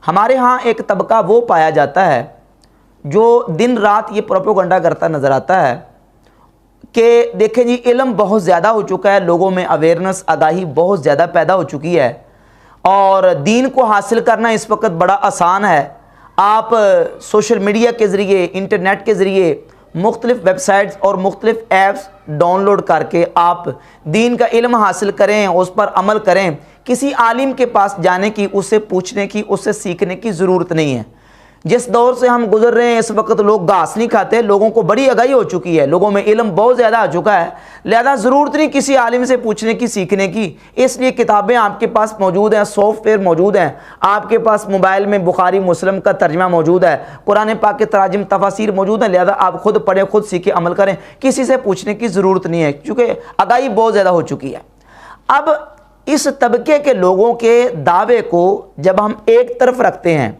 ہمارے ہاں ایک طبقہ وہ پایا جاتا ہے جو دن رات یہ پروپیگنڈا کرتا نظر آتا ہے کہ دیکھیں جی علم بہت زیادہ ہو چکا ہے، لوگوں میں اویئرنس آگاہی بہت زیادہ پیدا ہو چکی ہے اور دین کو حاصل کرنا اس وقت بڑا آسان ہے۔ آپ سوشل میڈیا کے ذریعے، انٹرنیٹ کے ذریعے مختلف ویب سائٹس اور مختلف ایپس ڈاؤن لوڈ کر کے آپ دین کا علم حاصل کریں، اس پر عمل کریں۔ کسی عالم کے پاس جانے کی، اس سے پوچھنے کی، اس سے سیکھنے کی ضرورت نہیں ہے۔ جس دور سے ہم گزر رہے ہیں اس وقت لوگ گھاس نہیں کھاتے، لوگوں کو بڑی آگاہی ہو چکی ہے، لوگوں میں علم بہت زیادہ آ چکا ہے، لہذا ضرورت نہیں کسی عالم سے پوچھنے کی، سیکھنے کی۔ اس لیے کتابیں آپ کے پاس موجود ہیں، سافٹ ویئر موجود ہیں، آپ کے پاس موبائل میں بخاری مسلم کا ترجمہ موجود ہے، قرآن پاک کے تراجم تفاسیر موجود ہیں، لہذا آپ خود پڑھیں، خود سیکھیں، عمل کریں، کسی سے پوچھنے کی ضرورت نہیں ہے کیونکہ آگاہی بہت زیادہ ہو چکی ہے۔ اب اس طبقے کے لوگوں کے دعوے کو جب ہم ایک طرف رکھتے ہیں،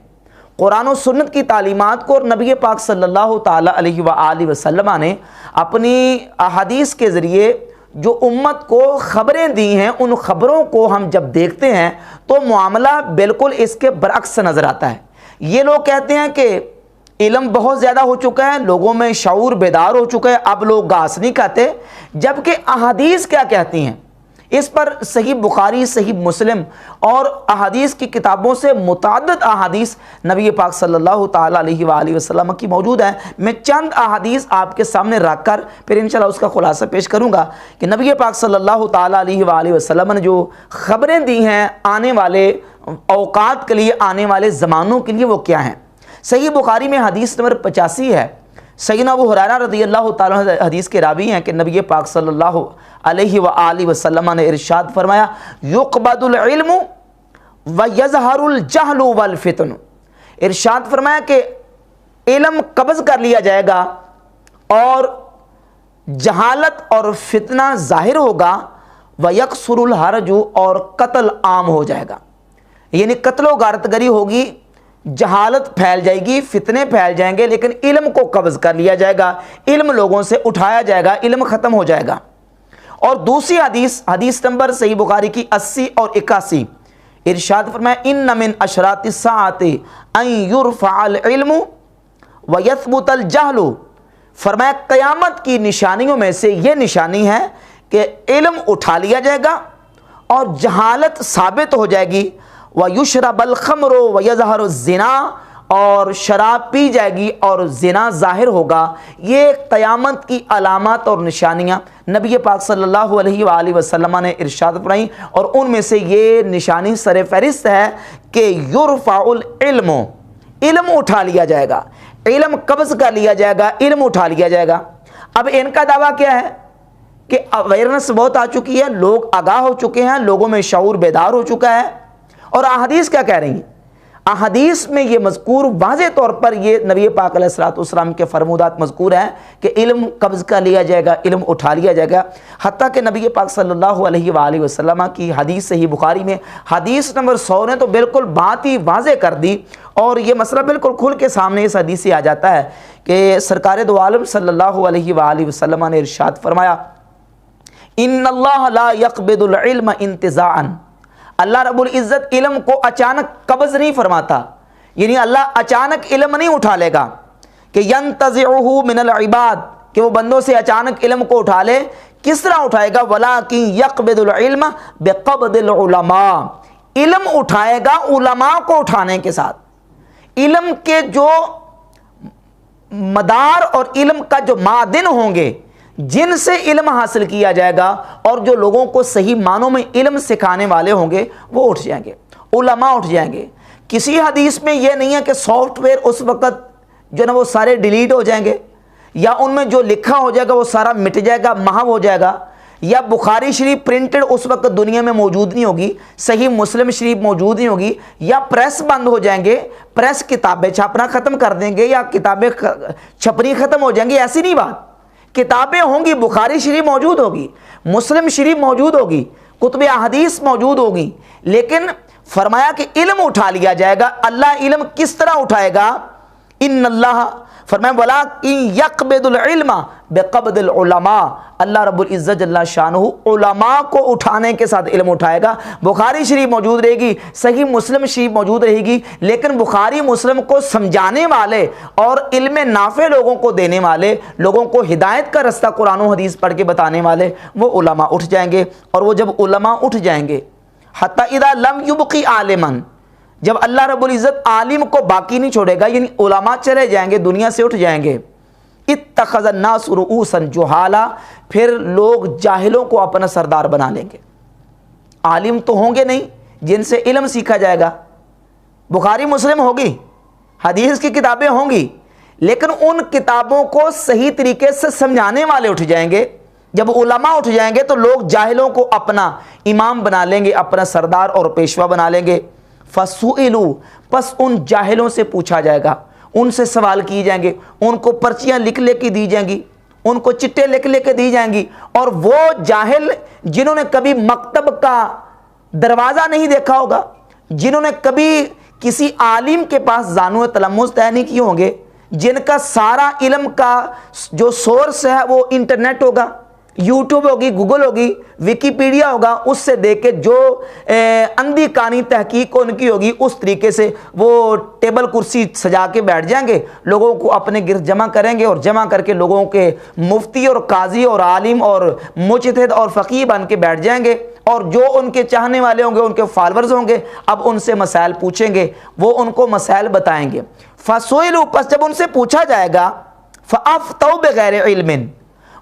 قرآن و سنت کی تعلیمات کو، اور نبی پاک صلی اللہ تعالیٰ علیہ وآلہ وسلم نے اپنی احادیث کے ذریعے جو امت کو خبریں دی ہیں، ان خبروں کو ہم جب دیکھتے ہیں تو معاملہ بالکل اس کے برعکس نظر آتا ہے۔ یہ لوگ کہتے ہیں کہ علم بہت زیادہ ہو چکا ہے، لوگوں میں شعور بیدار ہو چکا ہے، اب لوگ گھاس نہیں کھاتے، جبکہ احادیث کیا کہتی ہیں؟ اس پر صحیح بخاری، صحیح مسلم اور احادیث کی کتابوں سے متعدد احادیث نبی پاک صلی اللہ تعالیٰ علیہ وآلہ وسلم کی موجود ہیں۔ میں چند احادیث آپ کے سامنے رکھ کر پھر انشاءاللہ اس کا خلاصہ پیش کروں گا کہ نبی پاک صلی اللہ تعالیٰ علیہ وآلہ وسلم نے جو خبریں دی ہیں آنے والے اوقات کے لیے، آنے والے زمانوں کے لیے، وہ کیا ہیں۔ صحیح بخاری میں حدیث نمبر 85 ہے۔ سیدنا ابو ہریرہ رضی اللہ تعالیٰ عنہ حدیث کے راوی ہیں کہ نبی پاک صلی اللہ علیہ وآلہ وسلم نے ارشاد فرمایا، یقبض العلم ویظہر الجہل والفتن۔ ارشاد فرمایا کہ علم قبض کر لیا جائے گا اور جہالت اور فتنہ ظاہر ہوگا، ویکثر الحرج، اور قتل عام ہو جائے گا، یعنی قتل و غارت گری ہوگی، جہالت پھیل جائے گی، فتنے پھیل جائیں گے، لیکن علم کو قبض کر لیا جائے گا، علم لوگوں سے اٹھایا جائے گا، علم ختم ہو جائے گا۔ اور دوسری حدیث نمبر صحیح بخاری کی 80 اور 81، ارشاد فرمایا، ان من اشراط الساعۃ ان یرفع العلم ویثبت الجہل۔ فرمایا قیامت کی نشانیوں میں سے یہ نشانی ہے کہ علم اٹھا لیا جائے گا اور جہالت ثابت ہو جائے گی، وَيُشْرَبَ الْخَمْرُ وَيَظْهَرُ الزِّنَا، اور شراب پی جائے گی اور زنا ظاہر ہوگا۔ یہ قیامت کی علامات اور نشانیاں نبی پاک صلی اللہ علیہ وآلہ وسلم نے ارشاد فرمائی، اور ان میں سے یہ نشانی سر فہرست ہے کہ یرفع العلم، علم اٹھا لیا جائے گا، علم قبض کر لیا جائے گا، علم اٹھا لیا جائے گا۔ اب ان کا دعویٰ کیا ہے کہ اویئرنس بہت آ چکی ہے، لوگ آگاہ ہو چکے ہیں، لوگوں میں شعور بیدار ہو چکا ہے۔ اور احادیث کیا کہہ رہی ہیں؟ احادیث میں یہ مذکور واضح طور پر یہ نبی پاک علیہ الصلوۃ والسلام کے فرمودات مذکور ہیں کہ علم قبض کر لیا جائے گا، علم اٹھا لیا جائے گا۔ حتیٰ کہ نبی پاک صلی اللہ علیہ وآلہ وسلم کی حدیث صحیح بخاری میں حدیث نمبر 100 نے تو بالکل بات ہی واضح کر دی، اور یہ مسئلہ بالکل کھل کے سامنے اس حدیث سے آ جاتا ہے کہ سرکار دو عالم صلی اللہ علیہ وآلہ وسلم نے ارشاد فرمایا، ان اللہ لا یقبض العلم انتزاعا، اللہ رب العزت علم کو اچانک قبض نہیں فرماتا، یعنی اللہ اچانک علم نہیں اٹھا لے گا کہ ینتزعہ من العباد، کہ وہ بندوں سے اچانک علم کو اٹھا لے۔ کس طرح اٹھائے گا؟ ولیکن یقبض العلم بقبض العلماء، علم اٹھائے گا علماء کو اٹھانے کے ساتھ۔ علم کے جو مدار اور علم کا جو معدن ہوں گے، جن سے علم حاصل کیا جائے گا، اور جو لوگوں کو صحیح معنوں میں علم سکھانے والے ہوں گے، وہ اٹھ جائیں گے، علماء اٹھ جائیں گے۔ کسی حدیث میں یہ نہیں ہے کہ سافٹ ویئر اس وقت جو نا وہ سارے ڈیلیٹ ہو جائیں گے، یا ان میں جو لکھا ہو جائے گا وہ سارا مٹ جائے گا، محو ہو جائے گا، یا بخاری شریف پرنٹڈ اس وقت دنیا میں موجود نہیں ہوگی، صحیح مسلم شریف موجود نہیں ہوگی، یا پریس بند ہو جائیں گے، پریس کتابیں چھاپنا ختم کر دیں گے، یا کتابیں چھپنی ختم ہو جائیں گی، ایسی نہیں بات۔ کتابیں ہوں گی، بخاری شریف موجود ہوگی، مسلم شریف موجود ہوگی، کتب احادیث موجود ہوگی، لیکن فرمایا کہ علم اٹھا لیا جائے گا۔ اللہ علم کس طرح اٹھائے گا؟ ان اللہ فرمائے وَلَٰكِن يَقْبِضُ الْعِلْمَ بِقَبْضِ الْعُلَمَاء، اللہ رب العزت جل شانہ علماء کو اٹھانے کے ساتھ علم اٹھائے گا۔ بخاری شریف موجود رہے گی، صحیح مسلم شریف موجود رہے گی، لیکن بخاری مسلم کو سمجھانے والے اور علم نافع لوگوں کو دینے والے، لوگوں کو ہدایت کا رستہ قرآن و حدیث پڑھ کے بتانے والے وہ علماء اٹھ جائیں گے۔ اور وہ جب علماء اٹھ جائیں گے حتی اذا لم یبقی عالما، جب اللہ رب العزت عالم کو باقی نہیں چھوڑے گا، یعنی علماء چلے جائیں گے، دنیا سے اٹھ جائیں گے، اتخذ الناس رؤوسا جہالا، پھر لوگ جاہلوں کو اپنا سردار بنا لیں گے۔ عالم تو ہوں گے نہیں جن سے علم سیکھا جائے گا، بخاری مسلم ہوگی، حدیث کی کتابیں ہوں گی، لیکن ان کتابوں کو صحیح طریقے سے سمجھانے والے اٹھ جائیں گے۔ جب علماء اٹھ جائیں گے تو لوگ جاہلوں کو اپنا امام بنا لیں گے، اپنا سردار اور پیشوا بنا لیں گے۔ فَسُئِلُوا، پس ان جاہلوں سے پوچھا جائے گا، ان سے سوال کیے جائیں گے، ان کو پرچیاں لکھ لے کے دی جائیں گی، ان کو چٹے لکھ لے کے دی جائیں گی، اور وہ جاہل جنہوں نے کبھی مکتب کا دروازہ نہیں دیکھا ہوگا، جنہوں نے کبھی کسی عالم کے پاس زانو تلمس طے نہیں کیے ہوں گے، جن کا سارا علم کا جو سورس ہے وہ انٹرنیٹ ہوگا، یوٹیوب ہوگی، گوگل ہوگی، ویکیپیڈیا ہوگا، اس سے دیکھ کے جو اندھی کانی تحقیق ان کی ہوگی اس طریقے سے وہ ٹیبل کرسی سجا کے بیٹھ جائیں گے، لوگوں کو اپنے گرد جمع کریں گے، اور جمع کر کے لوگوں کے مفتی اور قاضی اور عالم اور مجتہد اور فقیہ بن کے بیٹھ جائیں گے، اور جو ان کے چاہنے والے ہوں گے، ان کے فالورز ہوں گے، اب ان سے مسائل پوچھیں گے، وہ ان کو مسائل بتائیں گے۔ فَسُئِلُوا، پس جب ان سے پوچھا جائے گا، فَأَفْتَوْا بِغَيْرِ عِلْمٍ،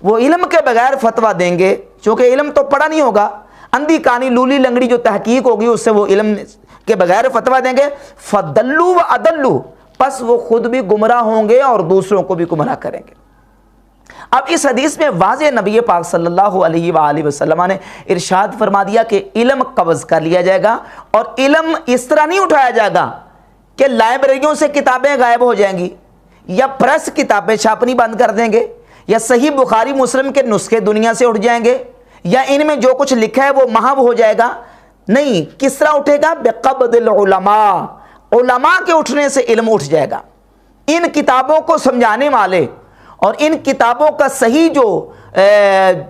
وہ علم کے بغیر فتویٰ دیں گے، چونکہ علم تو پڑھا نہیں ہوگا، اندھی کانی لولی لنگڑی جو تحقیق ہوگی اس سے وہ علم کے بغیر فتویٰ دیں گے۔ فَضَلُّوا وَأَضَلُّوا، پس وہ خود بھی گمراہ ہوں گے اور دوسروں کو بھی گمراہ کریں گے۔ اب اس حدیث میں واضح نبی پاک صلی اللہ علیہ وآلہ وسلم نے ارشاد فرما دیا کہ علم قبض کر لیا جائے گا، اور علم اس طرح نہیں اٹھایا جائے گا کہ لائبریریوں سے کتابیں غائب ہو جائیں گی، یا پریس کتابیں چھاپنی بند کر دیں گے، یا صحیح بخاری مسلم کے نسخے دنیا سے اٹھ جائیں گے، یا ان میں جو کچھ لکھا ہے وہ محو ہو جائے گا۔ نہیں، کس طرح اٹھے گا؟ بقبض العلماء، علماء کے اٹھنے سے علم اٹھ جائے گا۔ ان کتابوں کو سمجھانے والے اور ان کتابوں کا صحیح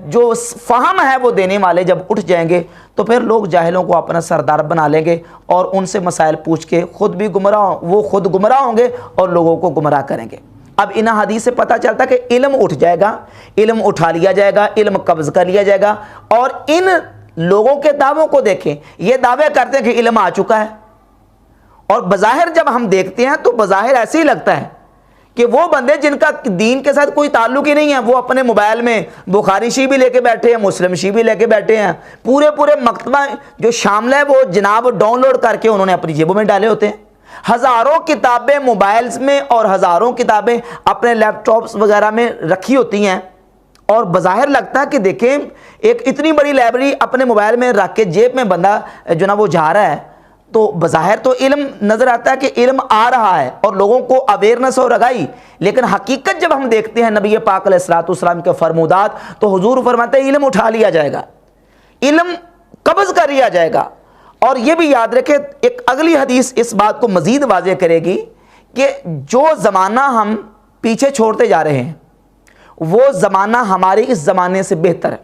جو فہم ہے وہ دینے والے جب اٹھ جائیں گے تو پھر لوگ جاہلوں کو اپنا سردار بنا لیں گے، اور ان سے مسائل پوچھ کے وہ خود گمراہ ہوں گے اور لوگوں کو گمراہ کریں گے۔ اب ان حدیث سے پتہ چلتا کہ علم اٹھ جائے گا، علم اٹھا لیا جائے گا، علم قبض کر لیا جائے گا۔ اور ان لوگوں کے دعووں کو دیکھیں، یہ دعوے کرتے ہیں کہ علم آ چکا ہے، اور بظاہر جب ہم دیکھتے ہیں تو بظاہر ایسے ہی لگتا ہے کہ وہ بندے جن کا دین کے ساتھ کوئی تعلق ہی نہیں ہے، وہ اپنے موبائل میں بخاری شریف بھی لے کے بیٹھے ہیں، مسلم شریف بھی لے کے بیٹھے ہیں، پورے مکتبہ جو شامل ہے وہ جناب ڈاؤن لوڈ کر کے انہوں نے اپنی جیبوں میں ڈالے ہوتے ہیں۔ ہزاروں کتابیں موبائلز میں اور ہزاروں کتابیں اپنے لیپ ٹاپس وغیرہ میں رکھی ہوتی ہیں، اور بظاہر لگتا ہے کہ دیکھیں ایک اتنی بڑی لائبریری اپنے موبائل میں رکھ کے جیب میں بندہ جو نا وہ جا رہا ہے، تو بظاہر تو علم نظر آتا ہے کہ علم آ رہا ہے اور لوگوں کو اویئرنس اور آگاہی، لیکن حقیقت جب ہم دیکھتے ہیں نبی پاک علیہ الصلوۃ والسلام کے فرمودات تو حضور فرماتے ہیں علم اٹھا لیا جائے گا، علم قبض کر لیا جائے گا۔ اور یہ بھی یاد رکھے، ایک اگلی حدیث اس بات کو مزید واضح کرے گی کہ جو زمانہ ہم پیچھے چھوڑتے جا رہے ہیں وہ زمانہ ہمارے اس زمانے سے بہتر ہے،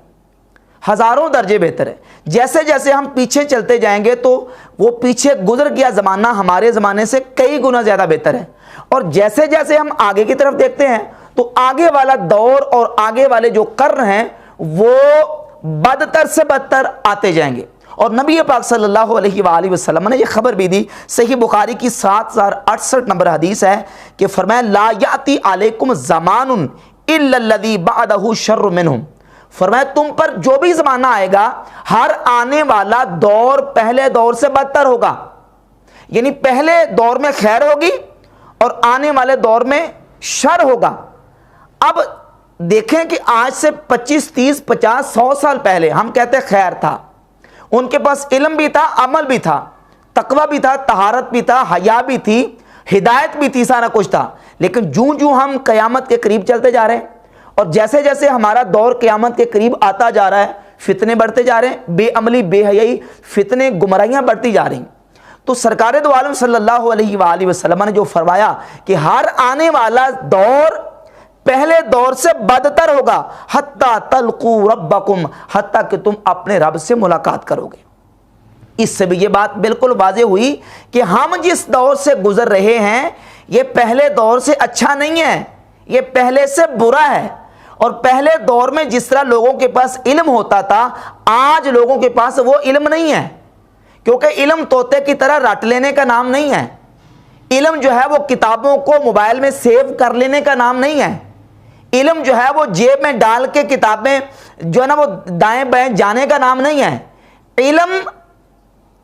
ہزاروں درجے بہتر ہے۔ جیسے جیسے ہم پیچھے چلتے جائیں گے تو وہ پیچھے گزر گیا زمانہ ہمارے زمانے سے کئی گنا زیادہ بہتر ہے، اور جیسے جیسے ہم آگے کی طرف دیکھتے ہیں تو آگے والا دور اور آگے والے جو قرن ہیں وہ بدتر سے بدتر آتے جائیں گے۔ اور نبی پاک صلی اللہ علیہ وآلہ وسلم نے یہ خبر بھی دی، صحیح بخاری کی 7068 نمبر حدیث ہے کہ فرمایا لا یاتی علیکم زمان الا الذی بعدہ شر منہ، فرمایا تم پر جو بھی زمانہ آئے گا ہر آنے والا دور پہلے دور سے بدتر ہوگا، یعنی پہلے دور میں خیر ہوگی اور آنے والے دور میں شر ہوگا۔ اب دیکھیں کہ آج سے 25 30 50 100 سال پہلے ہم کہتے خیر تھا، ان کے پاس علم بھی تھا، عمل بھی تھا، تقوی بھی تھا، طہارت بھی تھا، حیا بھی تھی، ہدایت بھی تھی، سارا کچھ تھا، لیکن جوں ہم قیامت کے قریب چلتے جا رہے ہیں اور جیسے جیسے ہمارا دور قیامت کے قریب آتا جا رہا ہے فتنے بڑھتے جا رہے ہیں، بے عملی، بے حیائی، فتنے، گمراہیاں بڑھتی جا رہی ہیں۔ تو سرکار دو عالم صلی اللہ علیہ وآلہ وسلم نے جو فرمایا کہ ہر آنے والا دور پہلے دور سے بدتر ہوگا، حتیٰ تلقوا ربکم، حتیٰ کہ تم اپنے رب سے ملاقات کرو گے۔ اس سے بھی یہ بات بالکل واضح ہوئی کہ ہم جس دور سے گزر رہے ہیں یہ پہلے دور سے اچھا نہیں ہے، یہ پہلے سے برا ہے۔ اور پہلے دور میں جس طرح لوگوں کے پاس علم ہوتا تھا، آج لوگوں کے پاس وہ علم نہیں ہے، کیونکہ علم طوطے کی طرح رٹ لینے کا نام نہیں ہے۔ علم جو ہے وہ کتابوں کو موبائل میں سیو کر لینے کا نام نہیں ہے۔ علم جو ہے وہ جیب میں ڈال کے کتابیں جو ہے نا وہ دائیں بائیں جانے کا نام نہیں ہے۔ علم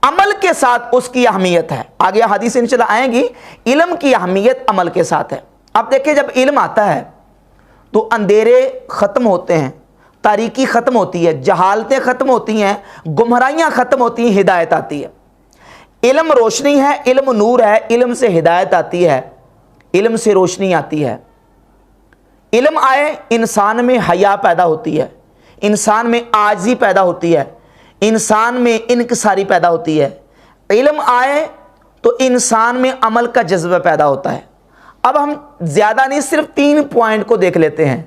عمل کے ساتھ اس کی اہمیت ہے، آگے حدیث انشاءاللہ آئیں گی، علم کی اہمیت عمل کے ساتھ ہے۔ اب دیکھیں جب علم آتا ہے تو اندھیرے ختم ہوتے ہیں، تاریکی ختم ہوتی ہے، جہالتیں ختم ہوتی ہیں، گمراہیاں ختم ہوتی ہیں، ہدایت آتی ہے۔ علم روشنی ہے، علم نور ہے، علم سے ہدایت آتی ہے، علم سے روشنی آتی ہے۔ علم آئے انسان میں حیا پیدا ہوتی ہے، انسان میں عاجزی پیدا ہوتی ہے، انسان میں انکساری پیدا ہوتی ہے۔ علم آئے تو انسان میں عمل کا جذبہ پیدا ہوتا ہے۔ اب ہم زیادہ نہیں، صرف 3 پوائنٹ کو دیکھ لیتے ہیں۔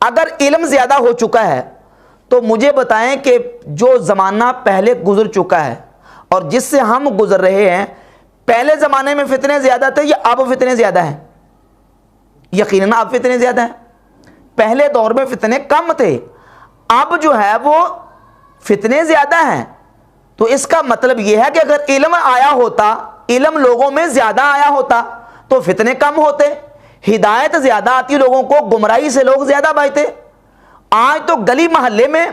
اگر علم زیادہ ہو چکا ہے تو مجھے بتائیں کہ جو زمانہ پہلے گزر چکا ہے اور جس سے ہم گزر رہے ہیں، پہلے زمانے میں فتنے زیادہ تھے یا اب فتنے زیادہ ہیں؟ یقیناً اب فتنے زیادہ ہیں۔ پہلے دور میں فتنے کم تھے، اب جو ہے وہ فتنے زیادہ ہیں۔ تو اس کا مطلب یہ ہے کہ اگر علم آیا ہوتا، علم لوگوں میں زیادہ آیا ہوتا تو فتنے کم ہوتے، ہدایت زیادہ آتی لوگوں کو، گمراہی سے لوگ زیادہ بچتے۔ آج تو گلی محلے میں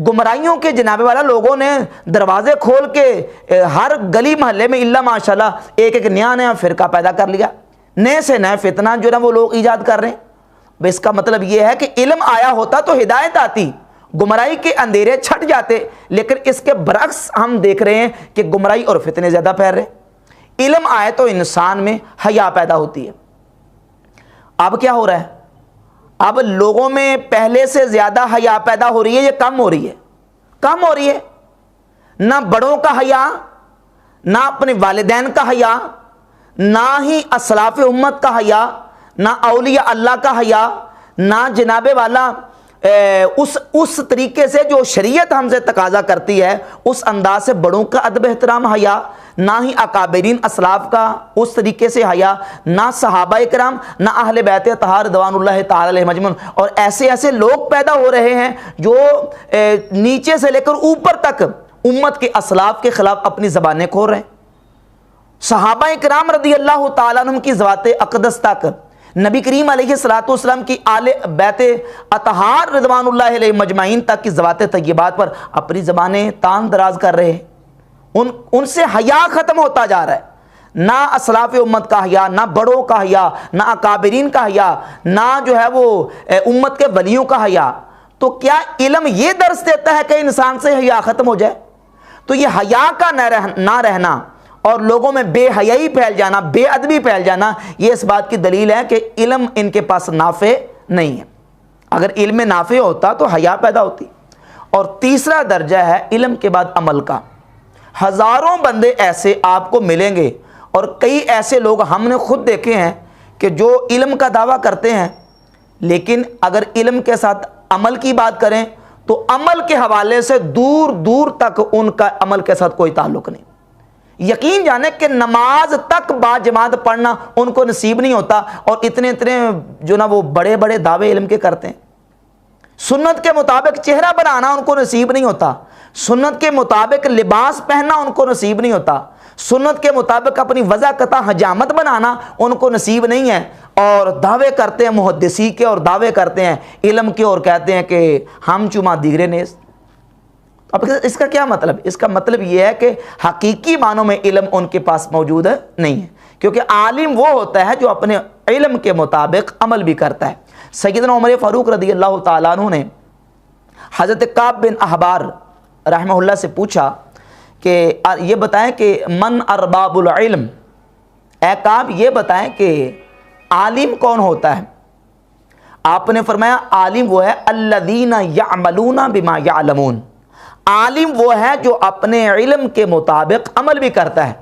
گمراہیوں کے جناب والا لوگوں نے دروازے کھول کے ہر گلی محلے میں اللہ ماشاءاللہ ایک ایک نیا فرقہ پیدا کر لیا، نئے سے نئے فتنہ جو نا وہ لوگ ایجاد کر رہے ہیں۔ اس کا مطلب یہ ہے کہ علم آیا ہوتا تو ہدایت آتی، گمراہی کے اندھیرے چھٹ جاتے، لیکن اس کے برعکس ہم دیکھ رہے ہیں کہ گمراہی اور فتنے زیادہ پھیل رہے۔ علم آئے تو انسان میں حیا پیدا ہوتی ہے۔ اب کیا ہو رہا ہے؟ اب لوگوں میں پہلے سے زیادہ حیا پیدا ہو رہی ہے یا کم ہو رہی ہے؟ کم ہو رہی ہے۔ نہ بڑوں کا حیا، نہ اپنے والدین کا حیا، نہ ہی اسلاف امت کا حیا، نہ اولیاء اللہ کا حیا، نہ جناب والا اس طریقے سے جو شریعت ہم سے تقاضا کرتی ہے اس انداز سے بڑوں کا ادب احترام حیا، نہ ہی اکابرین اسلاف کا اس طریقے سے حیا، نہ صحابہ کرام، نہ اہل بیت اطہار رضوان اللہ تعالی علیہم اجمعین۔ اور ایسے ایسے لوگ پیدا ہو رہے ہیں جو نیچے سے لے کر اوپر تک امت کے اسلاف کے خلاف اپنی زبانیں کھول رہے ہیں۔ صحابہ کرام رضی اللہ تعالیٰ عنہم کی ذوات اقدس تک، نبی کریم علیہ الصلوۃ والسلام کی آل بیت اطہار رضوان اللہ علیہم اجمعین تک کی ذوات طیبات پر اپنی زبانیں تان دراز کر رہے ہیں۔ ان سے حیا ختم ہوتا جا رہا ہے۔ نہ اسلاف امت کا حیا، نہ بڑوں کا حیا، نہ اکابرین کا حیا، نہ جو ہے وہ امت کے ولیوں کا حیا۔ تو کیا علم یہ درس دیتا ہے کہ انسان سے حیا ختم ہو جائے؟ تو یہ حیا کا نہ رہنا اور لوگوں میں بے حیائی پھیل جانا، بے ادبی پھیل جانا، یہ اس بات کی دلیل ہے کہ علم ان کے پاس نافع نہیں ہے۔ اگر علم نافع ہوتا تو حیا پیدا ہوتی۔ اور تیسرا درجہ ہے علم کے بعد عمل کا۔ ہزاروں بندے ایسے آپ کو ملیں گے اور کئی ایسے لوگ ہم نے خود دیکھے ہیں کہ جو علم کا دعویٰ کرتے ہیں، لیکن اگر علم کے ساتھ عمل کی بات کریں تو عمل کے حوالے سے دور دور تک ان کا عمل کے ساتھ کوئی تعلق نہیں۔ یقین جانے کہ نماز تک با جماعت پڑھنا ان کو نصیب نہیں ہوتا، اور اتنے جو نا وہ بڑے بڑے دعوے علم کے کرتے ہیں۔ سنت کے مطابق چہرہ بنانا ان کو نصیب نہیں ہوتا، سنت کے مطابق لباس پہننا ان کو نصیب نہیں ہوتا، سنت کے مطابق اپنی وضع قطع حجامت بنانا ان کو نصیب نہیں ہے، اور دعوے کرتے ہیں محدثی کے اور دعوے کرتے ہیں علم کے اور کہتے ہیں کہ ہم چما دیگرے نیز۔ اب اس کا کیا مطلب؟ اس کا مطلب یہ ہے کہ حقیقی معنوں میں علم ان کے پاس موجود نہیں ہے، کیونکہ عالم وہ ہوتا ہے جو اپنے علم کے مطابق عمل بھی کرتا ہے۔ سیدنا عمر فاروق رضی اللہ تعالیٰ عنہ نے حضرت کعب بن احبار رحمہ اللہ سے پوچھا کہ یہ بتائیں کہ من ارباب العلم، اے کعب یہ بتائیں کہ عالم کون ہوتا ہے؟ آپ نے فرمایا عالم وہ ہے الذین یعملون بما یعلمون، عالم وہ ہے جو اپنے علم کے مطابق عمل بھی کرتا ہے۔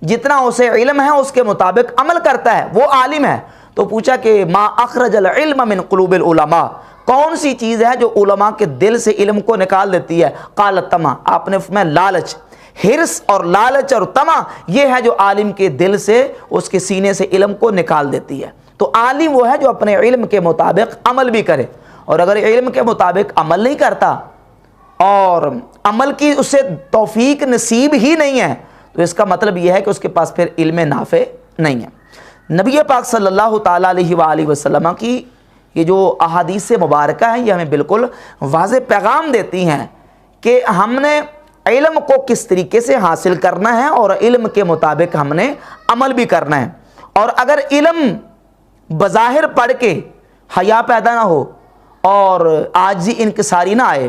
جتنا اسے علم ہے اس کے مطابق عمل کرتا ہے وہ عالم ہے۔ تو پوچھا کہ ما اخرج العلم من قلوب العلماء، کون سی چیز ہے جو علماء کے دل سے علم کو نکال دیتی ہے؟ قال الطمع، آپ نے فرمایا لالچ، ہرس اور لالچ اور طمع یہ ہے جو عالم کے دل سے اس کے سینے سے علم کو نکال دیتی ہے۔ تو عالم وہ ہے جو اپنے علم کے مطابق عمل بھی کرے، اور اگر علم کے مطابق عمل نہیں کرتا اور عمل کی اسے توفیق نصیب ہی نہیں ہے تو اس کا مطلب یہ ہے کہ اس کے پاس پھر علم نافع نہیں ہے۔ نبی پاک صلی اللہ تعالیٰ علیہ وآلہ وسلم کی یہ جو احادیث مبارکہ ہیں یہ ہمیں بالکل واضح پیغام دیتی ہیں کہ ہم نے علم کو کس طریقے سے حاصل کرنا ہے اور علم کے مطابق ہم نے عمل بھی کرنا ہے۔ اور اگر علم بظاہر پڑھ کے حیا پیدا نہ ہو اور عاجزی انکساری نہ آئے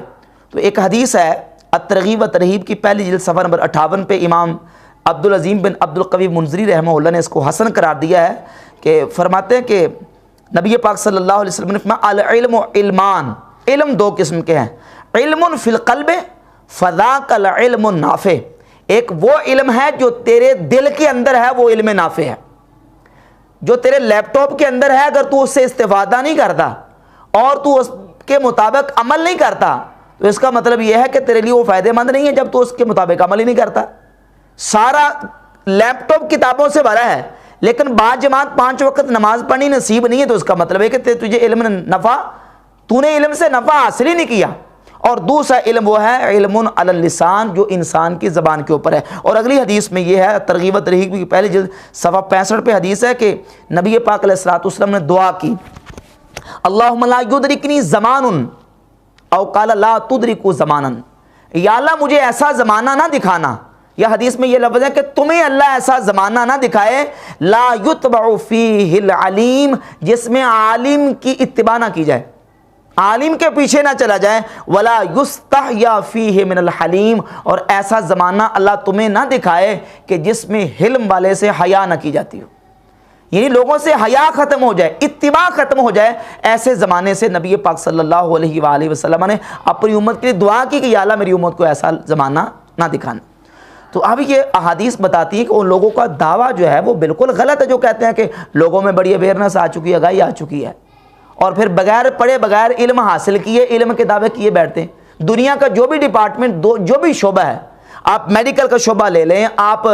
تو ایک حدیث ہے الترغیب و ترہیب کی پہلی جلد صفحہ نمبر 58 پہ امام عبدالعظیم بن عبدالقوی منذری رحمہ اللہ نے اس کو حسن قرار دیا ہے کہ فرماتے ہیں کہ نبی پاک صلی اللہ علیہ وسلم نے فرمایا العلم علمان، علم دو قسم کے ہیں، علم فی القلب فذاک العلم النافع، ایک وہ علم ہے جو تیرے دل کے اندر ہے وہ علم نافع ہے، جو تیرے لیپ ٹاپ کے اندر ہے اگر تو اس سے استفادہ نہیں کرتا اور تو اس کے مطابق عمل نہیں کرتا تو اس کا مطلب یہ ہے کہ تیرے لیے وہ فائدہ مند نہیں ہے جب تو اس کے مطابق عمل ہی نہیں کرتا۔ سارا لیپ ٹاپ کتابوں سے بھرا ہے لیکن بعد جماعت 5 وقت نماز پڑھنی نصیب نہیں ہے تو اس کا مطلب ہے کہ تجھے علم نفع، تو نے علم سے نفع حاصل ہی نہیں کیا۔ اور دوسرا علم وہ ہے علم علی اللسان جو انسان کی زبان کے اوپر ہے۔ اور اگلی حدیث میں یہ ہے ترغیب و ترہیب کی پہلی جلد صفحہ 65 پہ حدیث ہے کہ نبی پاک علیہ الصلوۃ والسلام نے دعا کی اللہم لا یدرکنی زمان او قال لا تدرکو زمانا، یا اللہ مجھے ایسا زمانہ نہ دکھانا، یا حدیث میں یہ لفظ ہے کہ تمہیں اللہ ایسا زمانہ نہ دکھائے لا یتبع فیہ العلیم جس میں عالم کی اتباع نہ کی جائے، عالم کے پیچھے نہ چلا جائے، ولا یستحیا فیہ من الحلیم، اور ایسا زمانہ اللہ تمہیں نہ دکھائے کہ جس میں حلم والے سے حیا نہ کی جاتی ہو، یعنی لوگوں سے حیا ختم ہو جائے، اتباع ختم ہو جائے۔ ایسے زمانے سے نبی پاک صلی اللہ علیہ وآلہ وسلم نے اپنی امت کے لیے دعا کی کہ یا اللہ میری امت کو ایسا زمانہ نہ دکھانا۔ تو اب یہ احادیث بتاتی ہیں کہ ان لوگوں کا دعویٰ جو ہے وہ بالکل غلط ہے جو کہتے ہیں کہ لوگوں میں بڑی اویئرنس آ چکی ہے، آگاہی آ چکی ہے، اور پھر بغیر پڑھے بغیر علم حاصل کیے علم کے دعوے کیے بیٹھتے ہیں۔ دنیا کا جو بھی ڈپارٹمنٹ جو بھی شعبہ ہے، آپ میڈیکل کا شعبہ لے لیں، آپ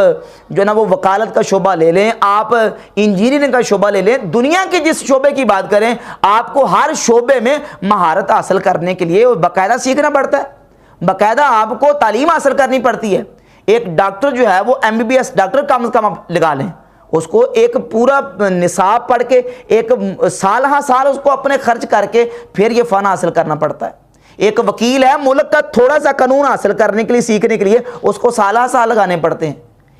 جو نا وہ وکالت کا شعبہ لے لیں، آپ انجینئرنگ کا شعبہ لے لیں، دنیا کے جس شعبے کی بات کریں آپ کو ہر شعبے میں مہارت حاصل کرنے کے لیے باقاعدہ سیکھنا پڑتا ہے، باقاعدہ آپ کو تعلیم حاصل کرنی پڑتی ہے۔ ایک ڈاکٹر جو ہے وہ MBBS ڈاکٹر کم از کم آپ لگا لیں، اس کو ایک پورا نصاب پڑھ کے ایک سال ہاں سال اس کو اپنے خرچ کر کے پھر یہ فن حاصل کرنا پڑتا ہے۔ ایک وکیل ہے ملک کا تھوڑا سا قانون حاصل کرنے کے لیے سیکھنے کے لیے اس کو سالہ سال لگانے پڑتے ہیں۔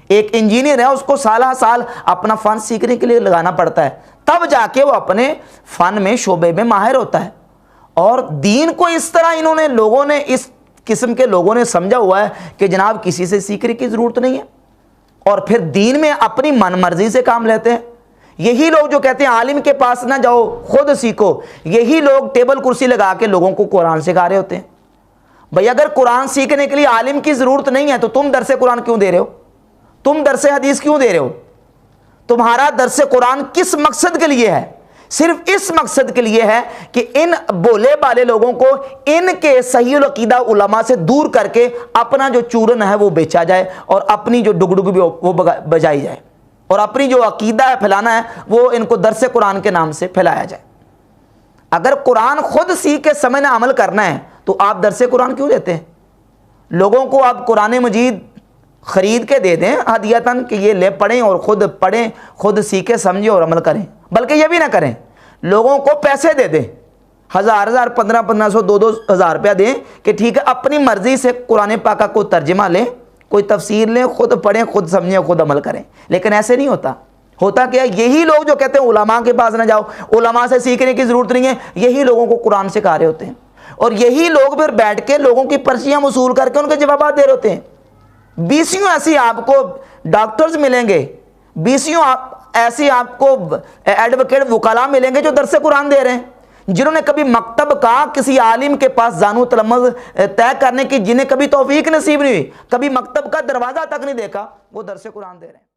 ایک انجینئر ہے اس کو سالہ سال اپنا فن سیکھنے کے لیے لگانا پڑتا ہے، تب جا کے وہ اپنے فن میں شعبے میں ماہر ہوتا ہے۔ اور دین کو اس طرح انہوں نے لوگوں نے اس قسم کے لوگوں نے سمجھا ہوا ہے کہ جناب کسی سے سیکھنے کی ضرورت نہیں ہے، اور پھر دین میں اپنی من مرضی سے کام لیتے ہیں۔ یہی لوگ جو کہتے ہیں عالم کے پاس نہ جاؤ خود سیکھو، یہی لوگ ٹیبل کرسی لگا کے لوگوں کو قرآن سکھا رہے ہوتے ہیں۔ بھئی اگر قرآن سیکھنے کے لیے عالم کی ضرورت نہیں ہے تو تم درس قرآن کیوں دے رہے ہو؟ تم درس حدیث کیوں دے رہے ہو؟ تمہارا درس قرآن کس مقصد کے لیے ہے؟ صرف اس مقصد کے لیے ہے کہ ان بولے بالے لوگوں کو ان کے صحیح العقیدہ علماء سے دور کر کے اپنا جو چورن ہے وہ بیچا جائے اور اپنی جو ڈگڈگ بھی وہ بجائی جائے، اور اپنی جو عقیدہ ہے پھیلانا ہے وہ ان کو درس قرآن کے نام سے پھیلایا جائے۔ اگر قرآن خود سیکھ کے سمجھنا عمل کرنا ہے تو آپ درس قرآن کیوں دیتے ہیں؟ لوگوں کو آپ قرآن مجید خرید کے دے دیں ہدیتاً کہ یہ لے پڑھیں اور خود خود سیکھیں سمجھیں اور عمل کریں، بلکہ یہ بھی نہ کریں، لوگوں کو پیسے دے دیں، 1000 1500 2000 روپیہ دیں کہ ٹھیک ہے اپنی مرضی سے قرآن پاک کو ترجمہ لیں، کوئی تفسیر لیں، خود پڑھیں، خود سمجھیں، خود عمل کریں۔ لیکن ایسے نہیں ہوتا کہ یہی لوگ جو کہتے ہیں علماء کے پاس نہ جاؤ، علماء سے سیکھنے کی ضرورت نہیں ہے، یہی لوگوں کو قرآن سکھا رہے ہوتے ہیں، اور یہی لوگ پھر بیٹھ کے لوگوں کی پرچیاں وصول کر کے ان کے جوابات دے رہے ہوتے ہیں۔ 20 ایسی آپ کو ڈاکٹرز ملیں گے، 20 ایسی آپ کو ایڈوکیٹ وکلاء ملیں گے جو درس قرآن دے رہے ہیں، جنہوں نے کبھی مکتب کا کسی عالم کے پاس زانو تلمذ طے کرنے کی جنہیں کبھی توفیق نصیب نہیں ہوئی، کبھی مکتب کا دروازہ تک نہیں دیکھا، وہ درس قرآن دے رہے ہیں۔